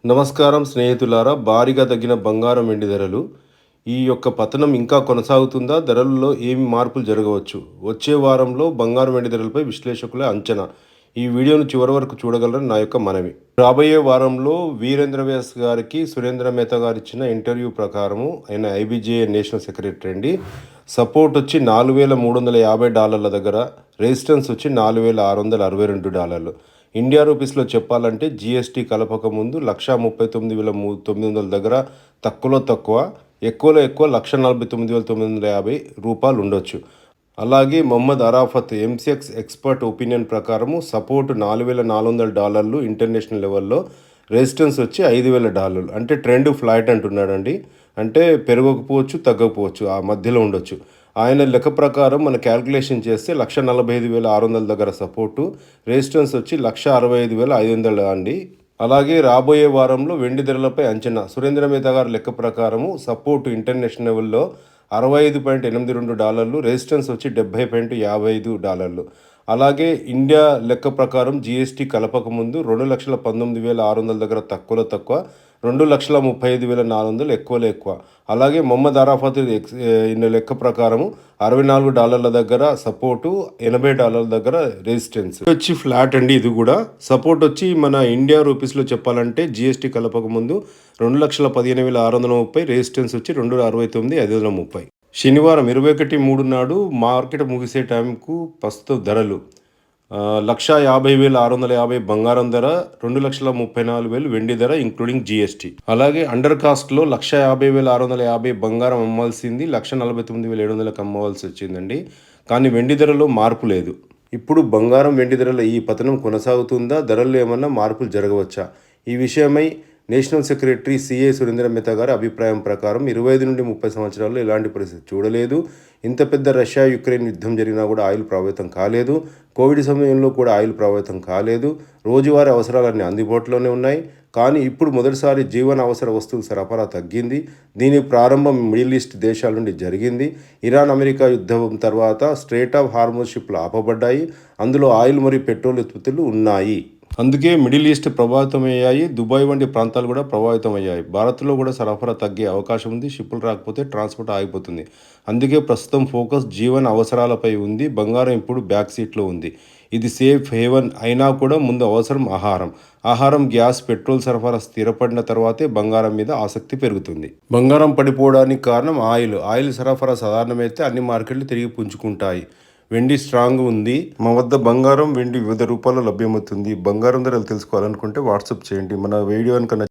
నమస్కారం స్నేహితులారా, భారీగా తగ్గిన బంగారం వెండి ధరలు. ఈ యొక్క పతనం ఇంకా కొనసాగుతుందా? ధరలలో ఏమి మార్పులు జరగవచ్చు? వచ్చే వారంలో బంగారం వెండి ధరలపై విశ్లేషకుల అంచనా. ఈ వీడియోను చివరి వరకు చూడగలరని నా యొక్క మనవి. రాబోయే వారంలో వీరేంద్ర వ్యాస్ గారికి సురేంద్ర మెహతా గారు ఇచ్చిన ఇంటర్వ్యూ ప్రకారము, ఆయన ఐబీజేఏ నేషనల్ సెక్రటరీ అండి, సపోర్ట్ వచ్చి $4,350 దగ్గర, రెసిస్టెన్స్ వచ్చి $4,662. ఇండియా రూపీస్లో చెప్పాలంటే జీఎస్టీ కలపక ముందు 1,39,900 దగ్గర తక్కువలో తక్కువ, ఎక్కువలో ఎక్కువ $1,49,950 ఉండొచ్చు. అలాగే Mohammed Arafat MCX expert opinion ప్రకారము సపోర్ట్ $4,400 ఇంటర్నేషనల్ లెవెల్లో, రెసిస్టెన్స్ వచ్చి $5,000. అంటే ట్రెండ్ ఫ్లాట్ అంటున్నాడండి. అంటే పెరగకపోవచ్చు, తగ్గకపోవచ్చు, ఆ మధ్యలో ఉండొచ్చు. ఆయన లెక్క ప్రకారం మన క్యాల్కులేషన్ చేస్తే 1,45,600 దగ్గర సపోర్టు, రెసిస్టెన్స్ వచ్చి 1,65,500 అండి. అలాగే రాబోయే వారంలో వెండి ధరలపై అంచనా. సురేంద్ర మెహతా గారి లెక్క ప్రకారము సపోర్టు ఇంటర్నేషనల్ లెవెల్లో $65.82, రెసిస్టెన్స్ వచ్చి $70.55. అలాగే ఇండియా లెక్క ప్రకారం జీఎస్టీ కలపక ముందు 2,19,600 దగ్గర తక్కువలో తక్కువ, 2,35,400 ఎక్కువలో ఎక్కువ. అలాగే మొహమ్మద్ అరాఫత్ లెక్క ప్రకారము $64 దగ్గర సపోర్టు, $80 దగ్గర రెసిస్టెన్స్ వచ్చి ఫ్లాట్ అండి. ఇది కూడా సపోర్ట్ వచ్చి మన ఇండియా రూపీస్లో చెప్పాలంటే జీఎస్టీ కలపక ముందు 2,15,630, రెసిస్టెన్స్ వచ్చి 2,69,530. శనివారం 21/3 నాడు మార్కెట్ ముగిసే టైంకు ప్రస్తుత ధరలు 1,50,650 బంగారం ధర, 2,34,000 వెండి ధర ఇంక్లూడింగ్ జీఎస్టీ. అలాగే అండర్ కాస్ట్లో 1,50,650 బంగారం అమ్మాల్సింది 1,49,700కి అమ్మవలసి వచ్చిందండి. కానీ వెండి ధరలో మార్పు లేదు. ఇప్పుడు బంగారం వెండి ధరల ఈ పతనం కొనసాగుతుందా? ధరల్లో ఏమన్నా మార్పులు జరగవచ్చా? ఈ విషయమై national secretary CA Surendra Mehta గారి అభిప్రాయం ప్రకారం 25 నుండి 30 సంవత్సరాల్లో ఇలాంటి పరిస్థితి చూడలేదు. ఇంత పెద్ద రష్యా యుక్రెయిన్ యుద్ధం జరిగినా కూడా ఆయిల్ ప్రభావితం కాలేదు. కోవిడ్ సమయంలో కూడా ఆయిల్ ప్రభావితం కాలేదు. రోజువారీ అవసరాలన్నీ అందుబాటులోనే ఉన్నాయి. కానీ ఇప్పుడు మొదటిసారి జీవన అవసర వస్తువుల సరఫరా తగ్గింది. దీని ప్రారంభం మిడిల్ ఈస్ట్ దేశాల నుండి జరిగింది. ఇరాన్ అమెరికా యుద్ధం తర్వాత స్ట్రెయిట్ ఆఫ్ హార్మోజ్ షిప్లు ఆపబడ్డాయి. అందులో ఆయిల్ మరియు పెట్రోల్ ఉత్పత్తులు ఉన్నాయి. అందుకే మిడిల్ ఈస్ట్ ప్రభావితమయ్యాయి. దుబాయ్ వంటి ప్రాంతాలు కూడా ప్రభావితమయ్యాయి. భారత్లో కూడా సరఫరా తగ్గే అవకాశం ఉంది. షిప్పులు రాకపోతే ట్రాన్స్పోర్ట్ ఆగిపోతుంది. అందుకే ప్రస్తుతం ఫోకస్ జీవన అవసరాలపై ఉంది. బంగారం ఇప్పుడు బ్యాక్ సీట్లో ఉంది. ఇది సేఫ్ హేవన్ అయినా కూడా ముందు అవసరం ఆహారం, గ్యాస్, పెట్రోల్ సరఫరా స్థిరపడిన తర్వాతే బంగారం మీద ఆసక్తి పెరుగుతుంది. బంగారం పడిపోవడానికి కారణం ఆయిల్ సరఫరా సాధారణమైతే అన్ని మార్కెట్లు తిరిగి పుంజుకుంటాయి. వెండి స్ట్రాంగ్ ఉంది. మా వద్ద బంగారం, వెండి వివిధ రూపాల్లో లభ్యమవుతుంది. బంగారం ధరలు తెలుసుకోవాలనుకుంటే వాట్సాప్ చేయండి. మన వీడియో కనుక